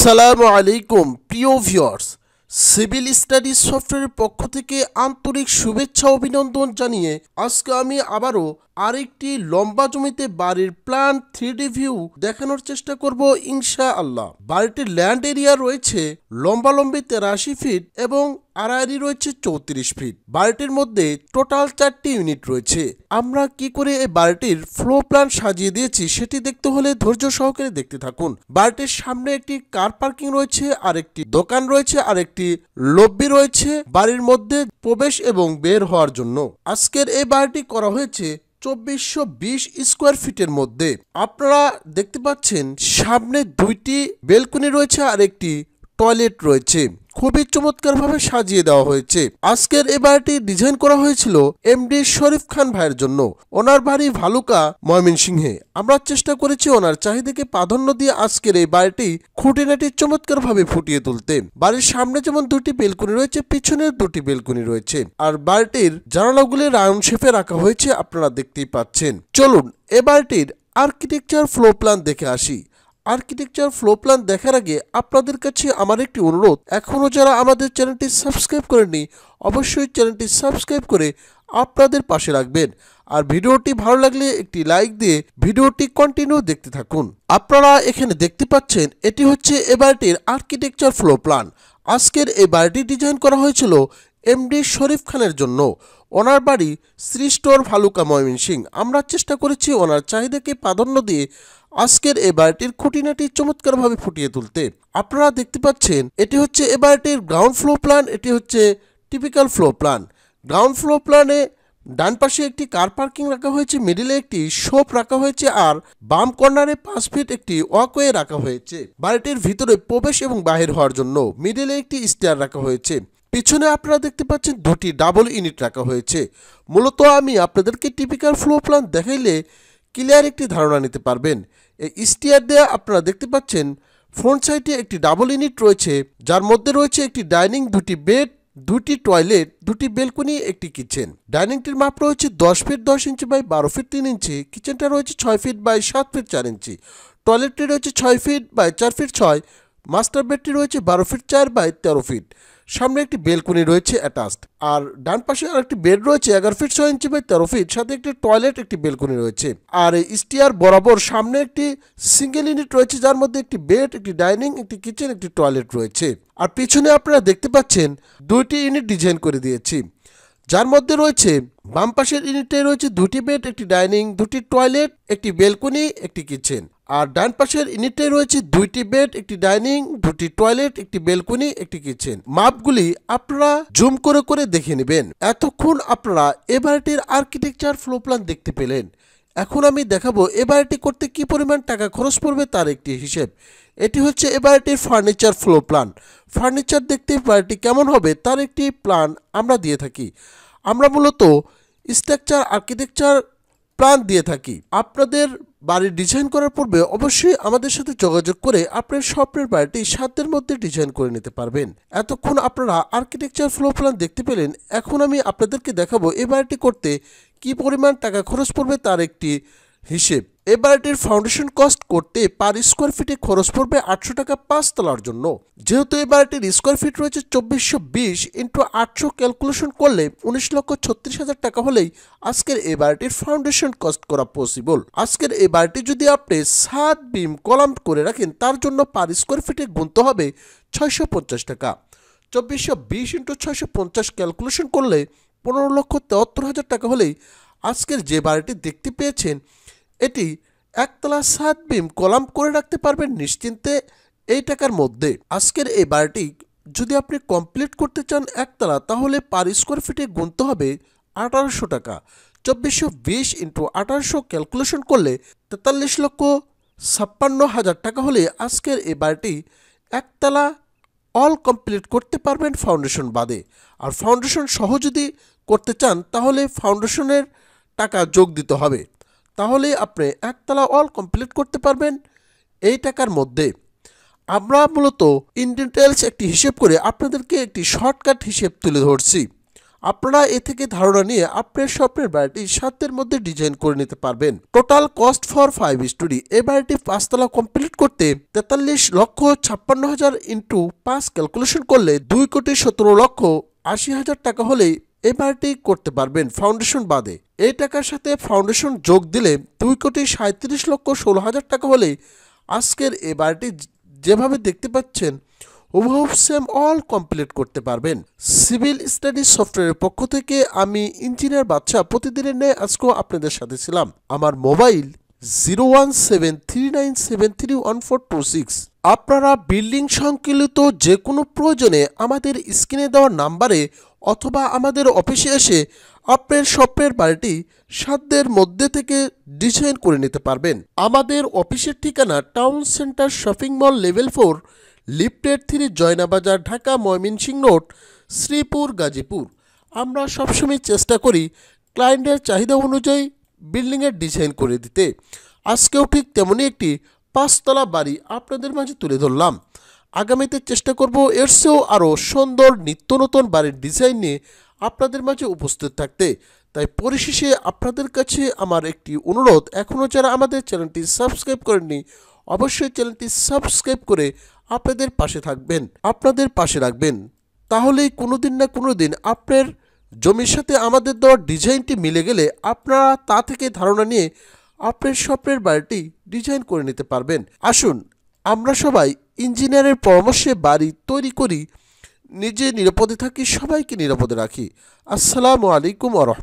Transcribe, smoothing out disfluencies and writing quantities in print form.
আসসালামু আলাইকুম প্রিয় ভিউয়ার্স, সিভিল স্টাডিজ সফটওয়্যারের পক্ষ থেকে আন্তরিক শুভেচ্ছা অভিনন্দন জানিয়ে আজকে আমি আবারও আরেকটি লম্বা জমিতে বাড়ির প্ল্যান 3D ভিউ দেখানোর চেষ্টা করব ইনশাআল্লাহ। বাড়িটির ল্যান্ড এরিয়া রয়েছে লম্বালম্বি 83 ফিট এবং আড়াআড়ি রয়েছে 34 ফিট। বাড়িটির মধ্যে টোটাল 4টি ইউনিট রয়েছে। আমরা কি করে এই বাড়িটির ফ্লোর প্ল্যান সাজিয়ে দিয়েছি সেটি দেখতে হলে ধৈর্য সহকারে দেখতে থাকুন। বাড়িটির সামনে একটি কার পার্কিং রয়েছে, আর একটি দোকান রয়েছে, আর একটি লব্বি রয়েছে বাড়ির মধ্যে প্রবেশ এবং বের হওয়ার জন্য। আজকের এই বাড়িটি করা হয়েছে 2420 স্কোয়ার ফিটের মধ্যে। আপনারা দেখতে পাচ্ছেন সামনে 2টি বেলকনি রয়েছে আর একটি টয়লেট রয়েছে। খুবই চমৎকারভাবে সাজিয়ে দেওয়া হয়েছে। আজকের এই বাড়িটি ডিজাইন করা হয়েছিল এমডি শরীফ খান ভাইয়ের জন্য। ওনার বাড়ি ভালুকা, ময়মনসিংহে। আমরা চেষ্টা করেছি ওনার চাহিদাকে প্রাধান্য দিয়ে আজকের এই বাড়িটি খুঁটিনাটি চমৎকারভাবে ফুটিয়ে তুলতে। বাড়ির সামনে যেমন 2টি বেলকনি রয়েছে, পিছনের 2টি বেলকনি রয়েছে, আর বাড়িটির জানালাগুলি রাউন্ড শেপে রাখা হয়েছে, আপনারা দেখতেই পাচ্ছেন। চলুন এ বাড়িটির আর্কিটেকচার ফ্লোর প্ল্যান দেখে আসি। আর্কিটেকচার ফ্লোর প্ল্যান দেখার আগে আপনাদের কাছে আমার একটি অনুরোধ, এখনও যারা আমাদের চ্যানেলটি সাবস্ক্রাইব করেননি অবশ্যই চ্যানেলটি সাবস্ক্রাইব করে আপনাদের পাশে রাখবেন, আর ভিডিওটি ভালো লাগলে একটি লাইক দিয়ে ভিডিওটি কন্টিনিউ দেখতে থাকুন। আপনারা এখানে দেখতে পাচ্ছেন এটি হচ্ছে এ বাড়িটির আর্কিটেকচার ফ্লোর প্ল্যান। আজকের এই বাড়িটি ডিজাইন করা হয়েছিল এমডি শরীফ খানের জন্য। ওনার বাড়ি শ্রী স্টোর ভালুকা, ময়মনসিংহ। আমরা চেষ্টা করেছি ওনার চাহিদাকে প্রাধান্য দিয়ে আজকের এ বাড়িটির খুঁটিনাটি চমৎকারভাবে ফুটিয়ে তুলতে। আপনারা দেখতে পাচ্ছেন এটি হচ্ছে এ বাড়িটির গ্রাউন্ড ফ্লোর প্ল্যান। এটি হচ্ছে typical floor plan. Ground floor প্ল্যানে ডান পাশে একটি কার পার্কিং রাখা হয়েছে, মিডিলে একটি শপ রাখা হয়েছে, আর বাম কর্নারে 5 ফিট একটি ওয়াকওয়ে রাখা হয়েছে। বাড়িটির ভিতরে প্রবেশ এবং বাহির হওয়ার জন্য মিডিলে একটি স্টেয়ার রাখা হয়েছে। পিছনে আপনারা দেখতে পাচ্ছেন 2টি ডাবল ইউনিট রাখা হয়েছে। মূলত আমি আপনাদেরকে টিপিক্যাল ফ্লোর প্ল্যান দেখাইলে ক্লিয়ার একটি ধারণা নিতে পারবেন। এই স্টেয়ার দিয়ে আপনারা দেখতে পাচ্ছেন ফ্রন্ট সাইডে একটি ডাবল ইউনিট রয়েছে, যার মধ্যে রয়েছে একটি ডাইনিং, 2টি বেড, 2টি টয়লেট, 2টি বেলকনি, একটি কিচেন। ডাইনিংটির মাপ রয়েছে 10 ফিট 10 ইঞ্চি বাই 12 ফিট 3 ইঞ্চি। কিচেনটা রয়েছে 6 ফিট বাই 7 ফিট 4 ইঞ্চি। টয়লেটটি রয়েছে 6 ফিট বাই 4 ফিট 6। মাস্টার বেডটি রয়েছে 12 ফিট 4 বাই 13 ফিট। সামনে একটি বেলকনি রয়েছে অ্যাটাচড, আর ডান পাশে আর একটি বেড রয়েছে 11 ফিট 6 ইঞ্চি বাই 13 ফিট, সাথে একটি টয়লেট, একটি বেলকনি রয়েছে। আর এই স্টেয়ার বরাবর সামনে একটি সিঙ্গেল ইউনিট রয়েছে, যার মধ্যে একটি বেড, একটি ডাইনিং, একটি কিচেন, একটি টয়লেট রয়েছে। আর পিছনে আপনারা দেখতে পাচ্ছেন 2টি ইউনিট ডিজাইন করে দিয়েছি, যার মধ্যে রয়েছে বাম পাশের ইউনিটে রয়েছে 2টি বেড, একটি ডাইনিং, 2টি টয়লেট, একটি বেলকনি, একটি কিচেন। আর ডান পাশের ইউনিটে রয়েছে 2টি বেড, একটি ডাইনিং, 2টি টয়লেট, একটি বেলকনি, একটি কিচেন। মাপগুলি আপনারা জুম করে করে দেখে নেবেন। এতক্ষণ আপনারা এ বাড়িটির আর্কিটেকচার ফ্লোর প্ল্যান দেখতে পেলেন। এখন আমি দেখাবো এ বাড়িটি করতে কি পরিমাণ টাকা খরচ পড়বে তার একটি হিসেব। এটি হচ্ছে এ বাড়িটির ফার্নিচার ফ্লোর প্ল্যান। ফার্নিচার দেখতে বাড়িটি কেমন হবে তার একটি প্ল্যান আমরা দিয়ে থাকি। আমরা মূলত স্ট্রাকচার আর্কিটেকচার প্ল্যান দিয়ে থাকি। আপনাদের বাড়ি ডিজাইন করার পূর্বে অবশ্যই আমাদের সাথে যোগাযোগ করে আপনার স্বপ্নের বাড়িটি সাধ্যের মধ্যে ডিজাইন করে নিতে পারবেন। এতক্ষণ আপনারা আর্কিটেকচার ফ্লোর প্ল্যান দেখতে পেলেন। এখন আমি আপনাদেরকে দেখাবো এ বাড়িটি করতে কি পরিমাণ টাকা খরচ পড়বে তার একটি হিসেব। এ বাড়িটির ফাউন্ডেশন কস্ট করতে পার স্কোয়ার ফিটে খরচ পড়বে 800 টাকা 5 তলার জন্য। যেহেতু এই বাড়িটির স্কোয়ার ফিট রয়েছে 2420 ইন্টু 800 ক্যালকুলেশন করলে 19,36,000 টাকা হলেই আজকের এই বাড়িটির ফাউন্ডেশন কস্ট করা পসিবল। আজকের এই বাড়িটি যদি আপনি 7 বিম কলাম করে রাখেন তার জন্য পার স্কোয়ার ফিটে গুনতে হবে 650 টাকা। 2420 ইন্টু 650 ক্যালকুলেশন করলে 15,73,000 টাকা হলেই আজকের যে বাড়িটি দেখতে পেয়েছেন এটি একতলা 7 বিম কলাম করে রাখতে পারবেন নিশ্চিন্তে এই টাকার মধ্যে। আজকের এই বাড়িটি যদি আপনি কমপ্লিট করতে চান একতলা, তাহলে পার স্কোয়ার ফিটে গুনতে হবে 1800 টাকা। 2420 ইন্টু 1800 ক্যালকুলেশন করলে 43,56,000 টাকা হলে আজকের এই বাড়িটি একতলা অল কমপ্লিট করতে পারবেন ফাউন্ডেশন বাদে। আর ফাউন্ডেশন সহ যদি করতে চান তাহলে ফাউন্ডেশনের টাকা যোগ দিতে হবে, তাহলে আপনি একতলা অল কমপ্লিট করতে পারবেন এই টাকার মধ্যে। আমরা মূলত ইন ডিটেলস একটি হিসেব করে আপনাদেরকে একটি শর্টকাট হিসেব তুলে ধরছি। আপনারা এ থেকে ধারণা নিয়ে আপনার স্বপ্নের বাড়িটি 7 দিনের মধ্যে ডিজাইন করে নিতে পারবেন। Total cost for 5 story. এই বাড়িটি 5 তলা কমপ্লিট করতে 43,56,000 ইন্টু 5 ক্যালকুলেশন করলে 2,17,80,000 টাকা হলেই এই বাড়িটি করতে পারবেন ফাউন্ডেশন বাদে। এই টাকার সাথে ফাউন্ডেশন যোগ দিলে 2,37,16,000 টাকা হলেই আজকের এই বাড়িটি যেভাবে দেখতে পাচ্ছেন হুবহু সেম অল কমপ্লিট করতে পারবেন। সিভিল স্টাডি সফটওয়্যারের পক্ষ থেকে আমি ইঞ্জিনিয়ার বাদশা প্রতিদিনের ন্যায় আজকেও আপনাদের সাথে ছিলাম। আমার মোবাইল 01739731426। আপনারা বিল্ডিং সংক্রান্ত যে কোনো প্রয়োজনে আমাদের স্ক্রিনে দেওয়া নাম্বারে অথবা আমাদের অফিসে এসে আপনার স্বপ্নের বাড়িটি 7 দিনের মধ্যে থেকে ডিজাইন করে নিতে পারবেন। আমাদের অফিসের ঠিকানা town centre shopping mall level 4, lifted 3, Joynabazar, Dhaka, Mymensingh road, Sreepur, Gazipur. আমরা সবসময় চেষ্টা করি ক্লায়েন্টের চাহিদা অনুযায়ী বিল্ডিংয়ের ডিজাইন করে দিতে। আজকেও ঠিক তেমনই একটি 5 তলা বাড়ি আপনাদের মাঝে তুলে ধরলাম। আগামীতে চেষ্টা করব এর চেয়েও আরও সুন্দর নিত্য নতুন বাড়ির ডিজাইন নিয়ে আপনাদের মাঝে উপস্থিত থাকতে। তাই পরিশেষে আপনাদের কাছে আমার একটি অনুরোধ, এখনও যারা আমাদের চ্যানেলটি সাবস্ক্রাইব করেননি অবশ্যই চ্যানেলটি সাবস্ক্রাইব করে আপনাদের পাশে রাখবেন। তাহলেই কোনোদিন না কোনোদিন আপনার জমির সাথে আমাদের দেওয়া ডিজাইনটি মিলে গেলে আপনারা তা থেকে ধারণা নিয়ে আপনার স্বপ্নের বাড়িটি ডিজাইন করে নিতে পারবেন। আসুন আমরা সবাই ইঞ্জিনিয়ারের পরামর্শে বাড়ি তৈরি করি, নিজে নিরাপদে থাকি, সবাইকে নিরাপদে রাখি। আসসালামু আলাইকুম ওয়া রাহমাতুল্লাহ।